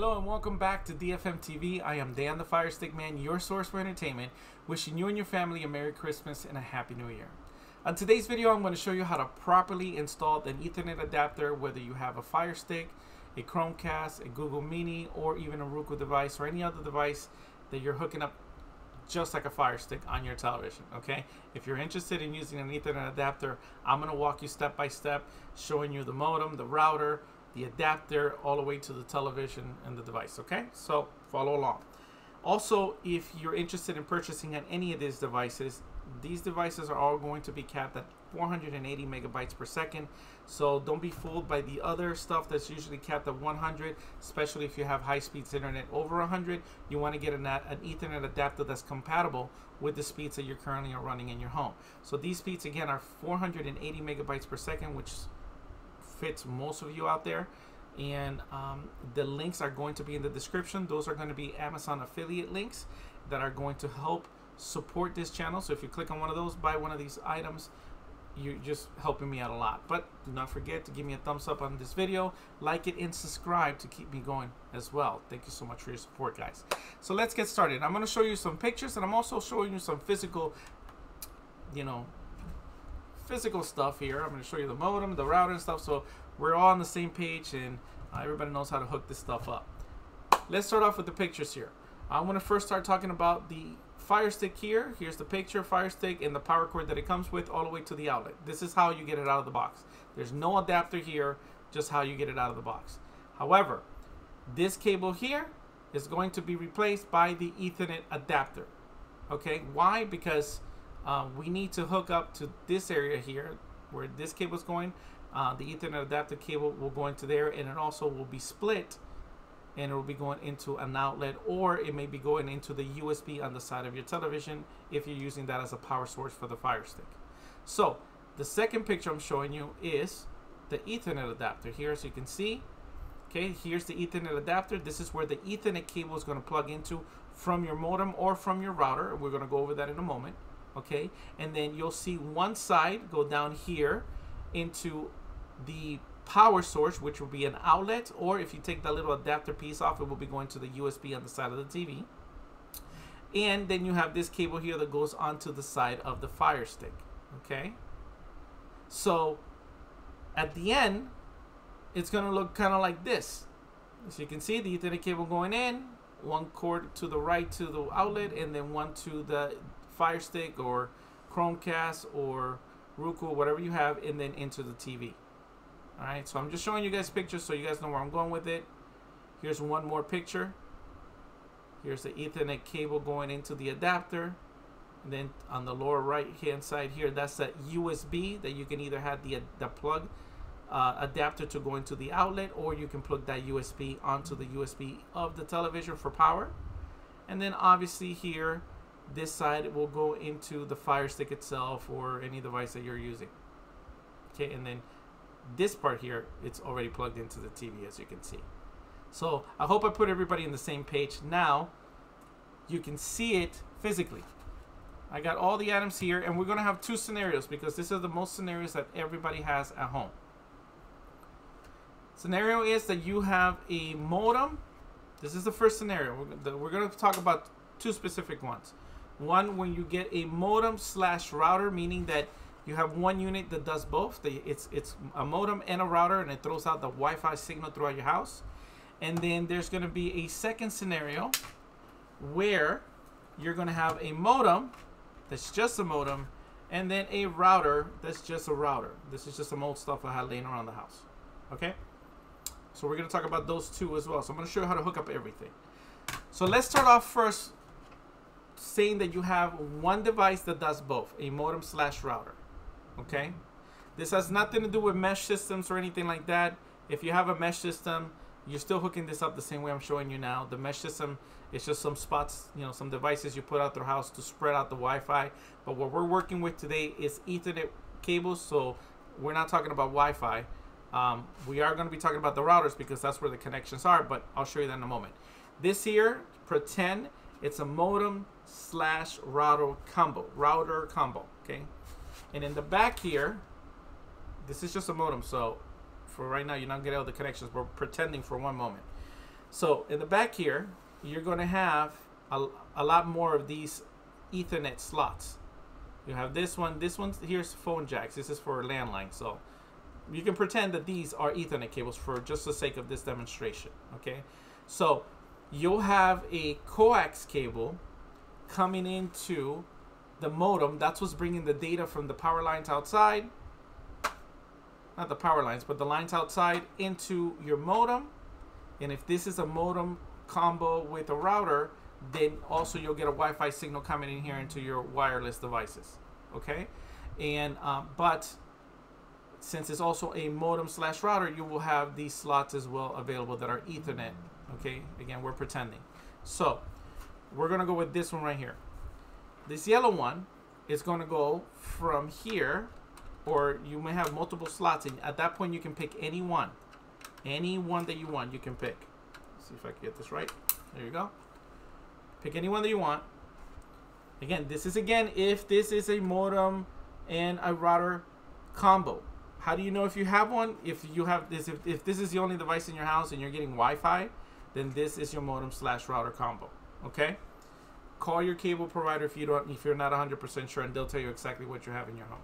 Hello and welcome back to DFM TV. I am Dan the Firestick Man, your source for entertainment, wishing you and your family a Merry Christmas and a Happy New Year. On today's video, I'm going to show you how to properly install an Ethernet adapter, whether you have a Firestick, a Chromecast, a Google Mini, or even a Roku device or any other device that you're hooking up just like a Firestick on your television, okay? If you're interested in using an Ethernet adapter, I'm going to walk you step by step, showing you the modem, the router, the adapter, all the way to the television and the device, okay? So follow along. Also, if you're interested in purchasing on any of these devices are all going to be capped at 480 megabytes per second. So don't be fooled by the other stuff that's usually capped at 100, especially if you have high-speed internet over 100. You want to get an Ethernet adapter that's compatible with the speeds that you're currently running in your home. So these speeds, again, are 480 megabytes per second, which fits most of you out there, and the links are going to be in the description. Those are going to be Amazon affiliate links that are going to help support this channel. So if you click on one of those, buy one of these items, you're just helping me out a lot. But do not forget to give me a thumbs up on this video, like it, and subscribe to keep me going as well. Thank you so much for your support, guys. So let's get started. I'm going to show you some pictures, and I'm also showing you some physical stuff here. I'm going to show you the modem, the router and stuff, so we're all on the same page and everybody knows how to hook this stuff up. Let's start off with the pictures here. I want to first start talking about the Firestick here. Here's the picture, Firestick, and the power cord that it comes with all the way to the outlet. This is how you get it out of the box. There's no adapter here, just how you get it out of the box. However, this cable here is going to be replaced by the Ethernet adapter. Okay, why? Because we need to hook up to this area here where this cable is going. The Ethernet adapter cable will go into there, and it also will be split, and it will be going into an outlet, or it may be going into the USB on the side of your television if you're using that as a power source for the Firestick. So the second picture I'm showing you is the Ethernet adapter here, as you can see. Okay, here's the Ethernet adapter. This is where the Ethernet cable is going to plug into from your modem or from your router. We're going to go over that in a moment. Okay, and then you'll see one side go down here into the power source, which will be an outlet, or if you take that little adapter piece off, it will be going to the USB on the side of the TV. And then you have this cable here that goes onto the side of the Firestick. Okay, so at the end, it's going to look kind of like this. As you can see, the Ethernet cable going in, one cord to the right to the outlet, and then one to the Firestick or Chromecast or Roku, whatever you have, and then into the TV. Alright, so I'm just showing you guys pictures so you guys know where I'm going with it. Here's one more picture. Here's the Ethernet cable going into the adapter. And then on the lower right hand side here, that's that USB that you can either have the plug adapter to go into the outlet, or you can plug that USB onto the USB of the television for power. And then obviously here, this side will go into the Firestick itself or any device that you're using. Okay, and then this part here, it's already plugged into the TV, as you can see. So I hope I put everybody on the same page. Now you can see it physically. I got all the items here, and we're going to have two scenarios because this is the most scenarios that everybody has at home. Scenario is that you have a modem. This is the first scenario. We're going to talk about two specific ones. One, when you get a modem / router, meaning that you have one unit that does both. It's a modem and a router, and it throws out the Wi-Fi signal throughout your house. And then there's going to be a second scenario where you're going to have a modem that's just a modem, and then a router that's just a router. This is just some old stuff I had laying around the house. Okay? So we're going to talk about those two as well. So I'm going to show you how to hook up everything. So let's start off first saying that you have one device that does both, a modem / router. Okay, this has nothing to do with mesh systems or anything like that. If you have a mesh system, you're still hooking this up the same way I'm showing you now. The mesh system is just some spots, some devices you put out their house to spread out the Wi-Fi. But what we're working with today is Ethernet cables, so we're not talking about Wi-Fi. We are going to be talking about the routers because that's where the connections are, but I'll show you that in a moment. This here, pretend it's a modem / router combo, okay? And in the back here, this is just a modem, so for right now you're not getting all the connections. We're pretending for one moment. So in the back here, you're going to have a lot more of these Ethernet slots. You have this one. This one here's phone jacks. This is for landline. So you can pretend that these are Ethernet cables for just the sake of this demonstration. Okay. So you'll have a coax cable coming into the modem. That's what's bringing the data from the power lines outside. Not the power lines, but the lines outside into your modem. And if this is a modem combo with a router, then also you'll get a Wi-Fi signal coming in here into your wireless devices. Okay. And but since it's also a modem slash router, you will have these slots as well available that are Ethernet. Okay. Again, we're pretending. So we're going to go with this one right here. This yellow one is going to go from here, or you may have multiple slots, and at that point you can pick any one that you want. You can pick. Let's see if I can get this right. There you go. Pick any one that you want. Again, this is if this is a modem and a router combo. How do you know if you have one? If you have this, if this is the only device in your house and you're getting Wi-Fi, then this is your modem slash router combo. Okay. Call your cable provider if you're not 100% sure, and they'll tell you exactly what you have in your home.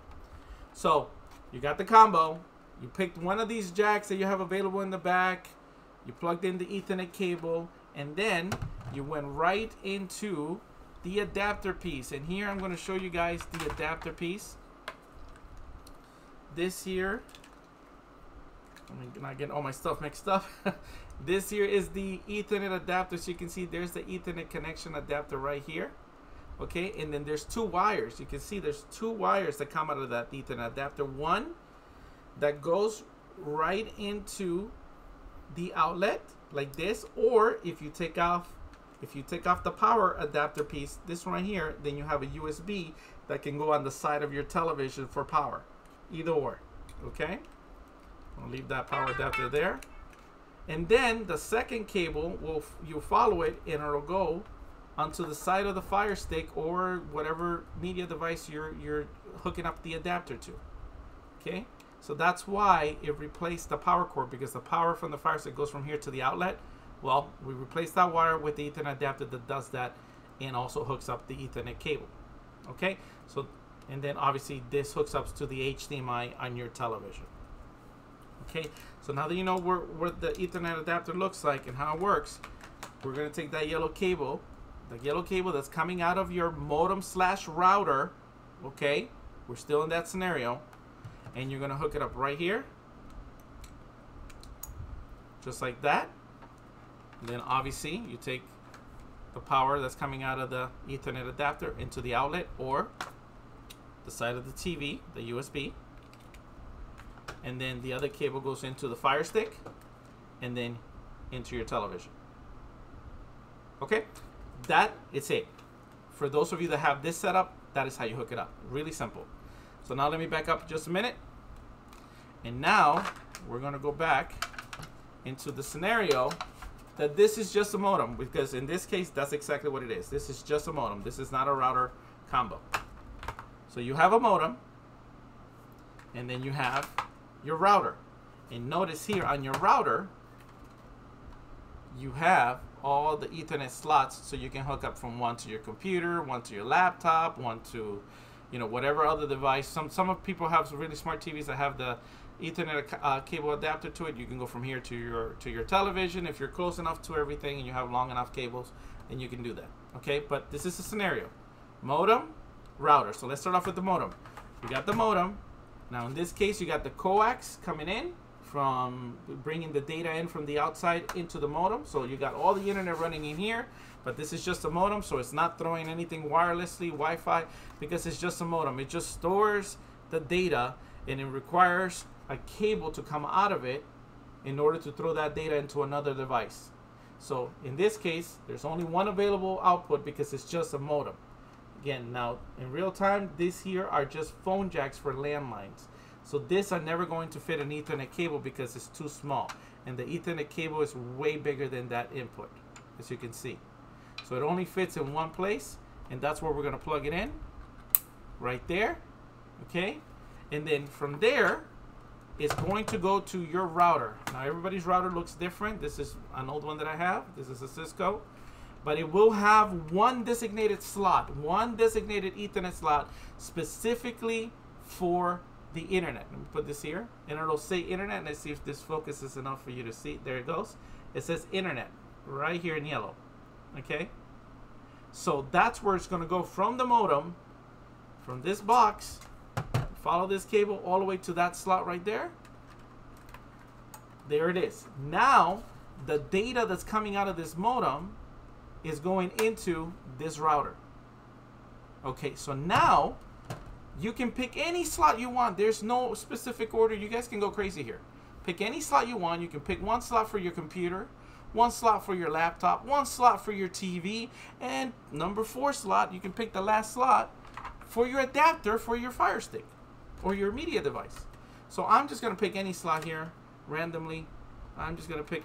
So you got the combo. You picked one of these jacks that you have available in the back. You plugged in the Ethernet cable, and then you went right into the adapter piece. And here I'm going to show you guys the adapter piece. This here, I'm not getting all my stuff mixed up. This here is the Ethernet adapter. So you can see there's the Ethernet connection adapter right here. Okay, and then there's two wires. You can see there's two wires that come out of that Ethernet adapter. One that goes right into the outlet like this, or if you take off the power adapter piece, this one right here, then you have a USB that can go on the side of your television for power. Either or. Okay, I'll leave that power adapter there. And then the second cable you'll follow it, and it'll go onto the side of the Firestick or whatever media device you're hooking up the adapter to. Okay, so that's why it replaced the power cord, because the power from the Firestick goes from here to the outlet. Well, we replaced that wire with the Ethernet adapter that does that, and also hooks up the Ethernet cable. Okay, so and then obviously this hooks up to the HDMI on your television. Okay, so now that you know what the Ethernet adapter looks like and how it works, we're going to take that yellow cable, that's coming out of your modem slash router. Okay, we're still in that scenario, and you're going to hook it up right here, just like that. And then obviously you take the power that's coming out of the Ethernet adapter into the outlet or the side of the TV, the USB. And then the other cable goes into the Firestick and then into your television. Okay, that is it. For those of you that have this setup, that is how you hook it up. Really simple. So now let me back up just a minute. And now we're going to go back into the scenario that this is just a modem, because in this case, that's exactly what it is. This is just a modem. This is not a router combo. So you have a modem, and then you have your router. And notice here on your router, you have all the Ethernet slots, so you can hook up from one to your computer, one to your laptop, one to, whatever other device. Some of people have really smart TVs that have the Ethernet cable adapter to it. You can go from here to your television. If you're close enough to everything and you have long enough cables, then you can do that. Okay, but this is a scenario: modem, router. So let's start off with the modem. We got the modem. Now in this case, you got the coax coming in from bringing the data in from the outside into the modem. So you got all the internet running in here, but this is just a modem, so it's not throwing anything wirelessly, Wi-Fi, because it's just a modem. It just stores the data, and it requires a cable to come out of it in order to throw that data into another device. So in this case, there's only one available output because it's just a modem. Again, now in real time, these here are just phone jacks for landlines. So these are never going to fit an Ethernet cable because it's too small. And the Ethernet cable is way bigger than that input, as you can see. So it only fits in one place, and that's where we're going to plug it in, right there. Okay? And then from there, is going to go to your router. Now everybody's router looks different. This is an old one that I have. This is a Cisco. But it will have one designated slot, one designated Ethernet slot specifically for the internet. Let me put this here, and it'll say internet. Let's see if this focuses enough for you to see. There it goes. It says internet right here in yellow. Okay? So that's where it's going to go from the modem, from this box, follow this cable all the way to that slot right there. There it is. Now, the data that's coming out of this modem is going into this router. Okay, so now you can pick any slot you want. There's no specific order. You guys can go crazy here. Pick any slot you want. You can pick one slot for your computer, one slot for your laptop, one slot for your TV, and number 4 slot, you can pick the last slot for your adapter for your Firestick or your media device. So I'm just going to pick any slot here randomly. I'm just going to pick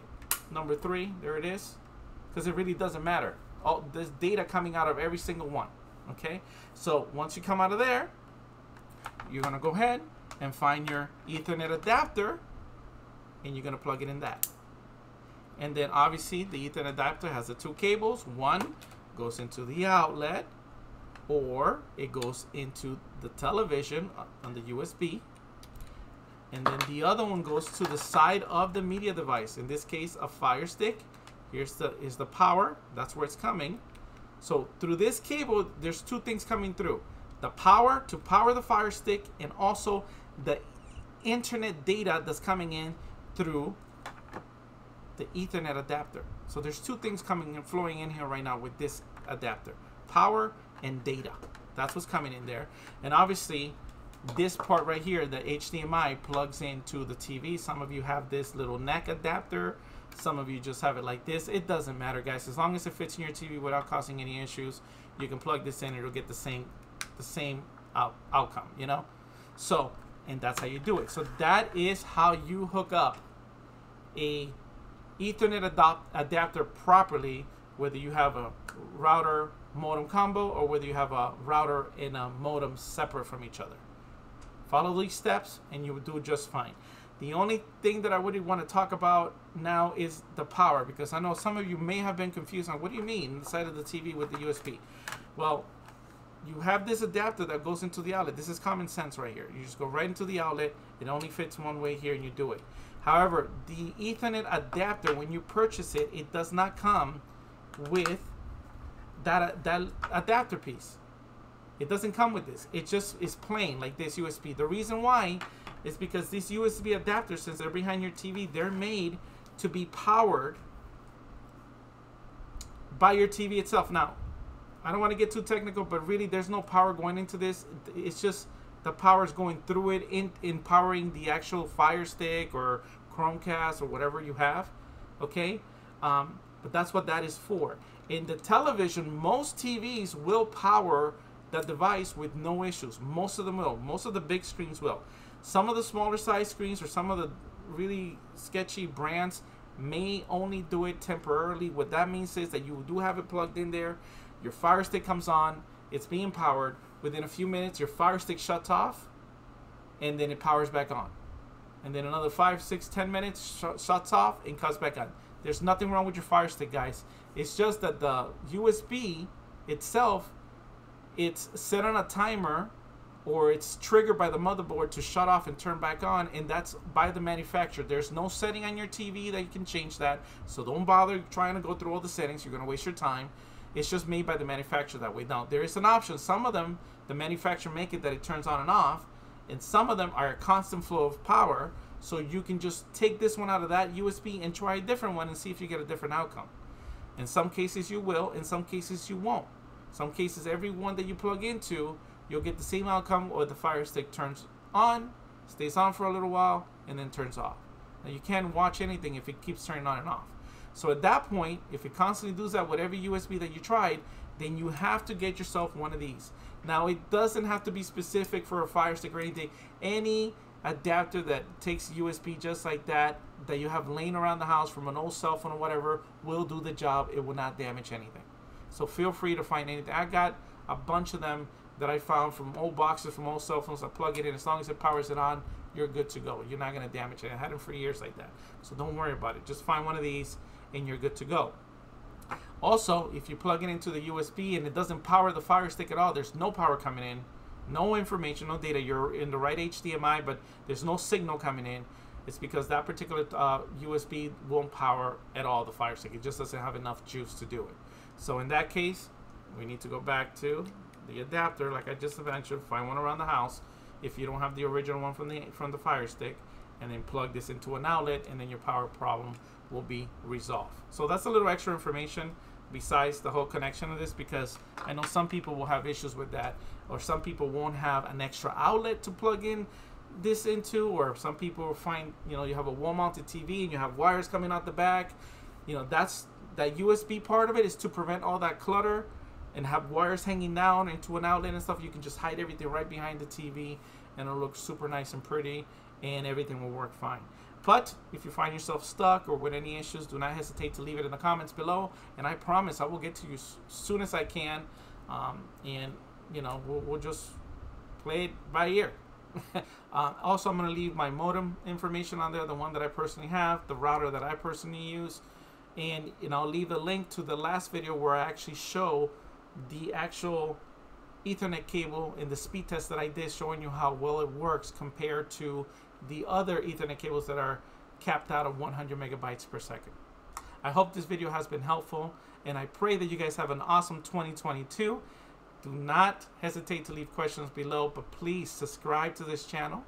number 3. There it is. Because it really doesn't matter. All this data coming out of every single one. Okay? So once you come out of there, you're going to go ahead and find your Ethernet adapter, and you're going to plug it in that. And then obviously the Ethernet adapter has the 2 cables. One goes into the outlet, or it goes into the television on the USB. And then the other one goes to the side of the media device. In this case, a Firestick. Here's the power. That's where it's coming. So through this cable, there's 2 things coming through. The power to power the Firestick, and also the internet data that's coming in through the Ethernet adapter. So there's 2 things coming and flowing in here right now with this adapter. Power and data. That's what's coming in there. And obviously, this part right here, the HDMI, plugs into the TV. Some of you have this little neck adapter. Some of you just have it like this. It doesn't matter, guys. As long as it fits in your TV without causing any issues, you can plug this in. It'll get the same outcome, you know? So, and that's how you do it. So that is how you hook up a Ethernet adapter properly, whether you have a router modem combo or whether you have a router and a modem separate from each other. Follow these steps and you will do just fine. The only thing that I really want to talk about now is the power, because I know some of you may have been confused on what do you mean inside of the TV with the USB. Well, you have this adapter that goes into the outlet. This is common sense right here. You just go right into the outlet. It only fits one way here and you do it. However, the Ethernet adapter, when you purchase it, it does not come with that adapter piece. It doesn't come with this. It just is plain like this USB. The reason why is because these USB adapters, since they're behind your TV, they're made to be powered by your TV itself. Now, I don't want to get too technical, but really there's no power going into this. It's just the power is going through it in powering the actual Firestick or Chromecast or whatever you have. Okay? But that's what that is for. In the television, most TVs will power the device with no issues. Most of them will. Most of the big screens will. Some of the smaller size screens or some of the really sketchy brands may only do it temporarily. What that means is that you do have it plugged in there. Your Firestick comes on. It's being powered. Within a few minutes, your Firestick shuts off. And then it powers back on. And then another 5, 6, 10 minutes shuts off and comes back on. There's nothing wrong with your Firestick, guys. It's just that the USB itself, it's set on a timer, or it's triggered by the motherboard to shut off and turn back on, and that's by the manufacturer. There's no setting on your TV that you can change that, so don't bother trying to go through all the settings. You're going to waste your time. It's just made by the manufacturer that way. Now, there is an option. Some of them, the manufacturer make it that it turns on and off, and some of them are a constant flow of power, so you can just take this one out of that USB and try a different one and see if you get a different outcome. In some cases you will, in some cases you won't. Some cases, every one that you plug into, you'll get the same outcome, or the Firestick turns on, stays on for a little while, and then turns off. Now, you can't watch anything if it keeps turning on and off. So at that point, if it constantly does that with every USB that you tried, then you have to get yourself one of these. Now, it doesn't have to be specific for a Firestick or anything. Any adapter that takes USB just like that you have laying around the house from an old cell phone or whatever will do the job. It will not damage anything. So feel free to find anything. I got a bunch of them that I found from old boxes, from old cell phones. I plug it in. As long as it powers it on, you're good to go. You're not going to damage it. I had them for years like that. So don't worry about it. Just find one of these and you're good to go. Also, if you plug it into the USB and it doesn't power the Fire Stick at all, there's no power coming in, no information, no data. You're in the right HDMI, but there's no signal coming in. It's because that particular USB won't power at all the Fire Stick. It just doesn't have enough juice to do it. So in that case, we need to go back to the adapter, like I just mentioned. Find one around the house if you don't have the original one from the Fire Stick, and then plug this into an outlet, and then your power problem will be resolved. So that's a little extra information besides the whole connection of this, because I know some people will have issues with that, or some people won't have an extra outlet to plug in this into, or some people will find, you know, you have a wall-mounted TV and you have wires coming out the back. You know, that's that USB part of it is to prevent all that clutter and have wires hanging down into an outlet and stuff. You can just hide everything right behind the TV and it'll look super nice and pretty, and everything will work fine. But if you find yourself stuck or with any issues, do not hesitate to leave it in the comments below, and I promise I will get to you as soon as I can. And you know, we'll just play it by ear. Also, I'm going to leave my modem information on there, the one that I personally have, the router that I personally use, and I'll leave a link to the last video where I actually show the actual Ethernet cable in the speed test that I did, showing you how well it works compared to the other Ethernet cables that are capped out at 100 megabytes per second. I hope this video has been helpful, and I pray that you guys have an awesome 2022. Do not hesitate to leave questions below, but please subscribe to this channel.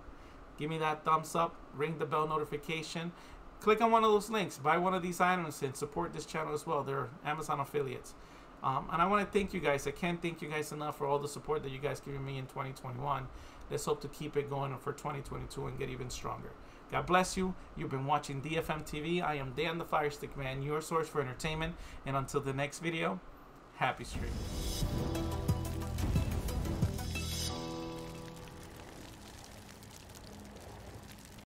Give me that thumbs up, ring the bell notification, click on one of those links, buy one of these items, and support this channel as well. They're Amazon affiliates. And I want to thank you guys. I can't thank you guys enough for all the support that you guys giving me in 2021. Let's hope to keep it going for 2022 and get even stronger. God bless you. You've been watching DFM TV. I am Dan the Firestick Man, your source for entertainment. And until the next video, happy streaming.